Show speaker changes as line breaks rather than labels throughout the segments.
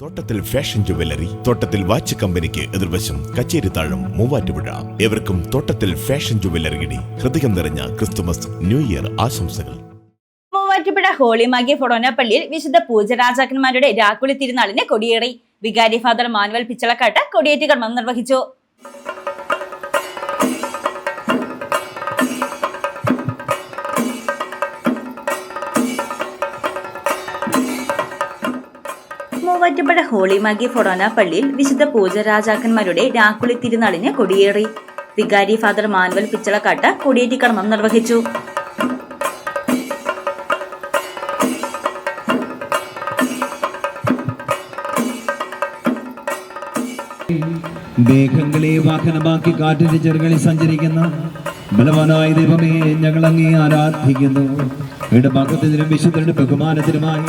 തോട്ടത്തിൽ fashion jewellery, തോട്ടത്തിൽ watch കമ്പനിക്ക് എതിർവശം, കച്ചേരിത്താഴം, മൂവാറ്റുപുഴ. ഏവർക്കും തോട്ടത്തിൽ ഫാഷൻ ജുവല്ലറിയുടെ ഹൃദയം നിറഞ്ഞ ക്രിസ്തുമസ് ന്യൂ ഇയർ ആശംസകൾ.
മൂവാറ്റുപുഴ ഹോളി മാഗി ഫൊറോന പള്ളിയിൽ വിശുദ്ധ പൂജരാജാക്കന്മാരുടെ രാക്കുളി തിരുനാളിന് കൊടിയേറി. വികാരി ഫാദർ മാനുവൽ പിച്ചളക്കാട്ട് കൊടിയേറ്റ് കർമ്മം നിർവഹിച്ചു. മൂവാറ്റുപുഴ ഹോളി മാഗി ഫൊറോന പള്ളിയിൽ വിശുദ്ധ പൂജരാജാക്കന്മാരുടെ രാക്കുളി തിരുനാളിന് കൊടിയേറി. വികാരി ഫാദർ മാനുവൽ പിച്ചളക്കാട്ട് കൊടിയേറ്റ് കർമ്മം നിർവഹിച്ചു.
മേഘങ്ങളെ വാഹനമാക്കി കാറ്റിന്റെ ചെറുകളിൽ സഞ്ചരിക്കുന്ന ബലവാനായ ദൈവമേ, ഞങ്ങൾ അങ്ങേ ആരാധിക്കുന്നു. ഇടഭാഗത്തിനും വിശുദ്ധരുടെ ബഹുമാനത്തിനുമായി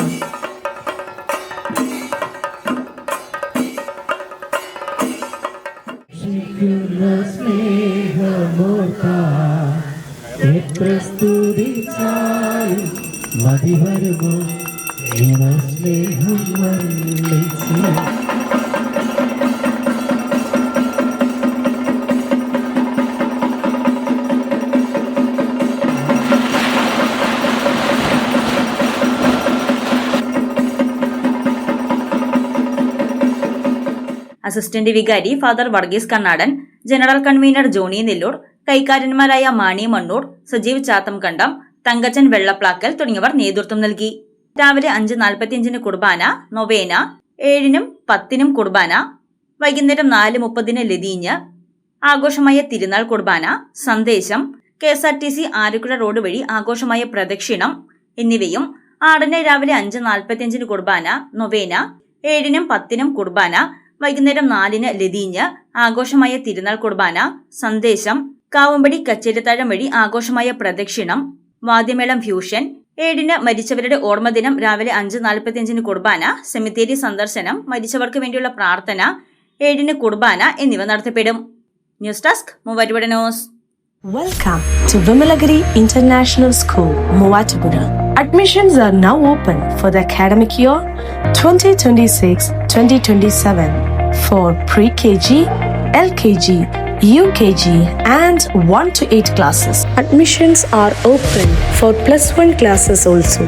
അസിസ്റ്റന്റ് വികാരി father Varghese Kannadan, general convener Johny Nellur, കൈക്കാരന്മാരായ മാണി മണ്ണൂർ, സജീവ് ചാത്തംകണ്ടം, തങ്കച്ചൻ വെള്ളപ്ലാക്കൽ തുടങ്ങിയവർ നേതൃത്വം നൽകി. രാവിലെ 5:45 കുർബാന, നൊവേന, 7-നും 10-നും കുർബാന, വൈകുന്നേരം 4:30 ലതീഞ്ഞ്, ആഘോഷമായ തിരുനാൾ കുർബാന, സന്ദേശം, KSRTC ആരക്കുഴ റോഡ് വഴി ആഘോഷമായ പ്രദക്ഷിണം എന്നിവയും 6-ന് രാവിലെ 5:45 കുർബാന, നൊവേന, 7-നും 10-നും കുർബാന, വൈകുന്നേരം 4-ന് ലതീഞ്ഞ്, ആഘോഷമായ തിരുനാൾ കുർബാന, സന്ദേശം, കാവുമ്പടി കച്ചേരിത്താഴം വഴി ആഘോഷമായ പ്രദക്ഷിണം, വാദ്യമേളം ഫ്യൂഷൻ, 7-ന് മരിച്ചവരുടെ ഓർമ്മദിനം രാവിലെ 5:45 കുർബാന, സെമിത്തേരി സന്ദർശനം, മരിച്ചവർക്ക് വേണ്ടിയുള്ള പ്രാർത്ഥന, 7-ന് കുർബാന എന്നിവ നടത്തപ്പെടും. News desk Muvattupuzha news.
Welcome to Vimalagiri International School, Muvatupura. Admissions are now open for the academic year 2026-2027 for pre-KG, LKG, UKG and 1 to 8 classes. Admissions are open for +1 classes also.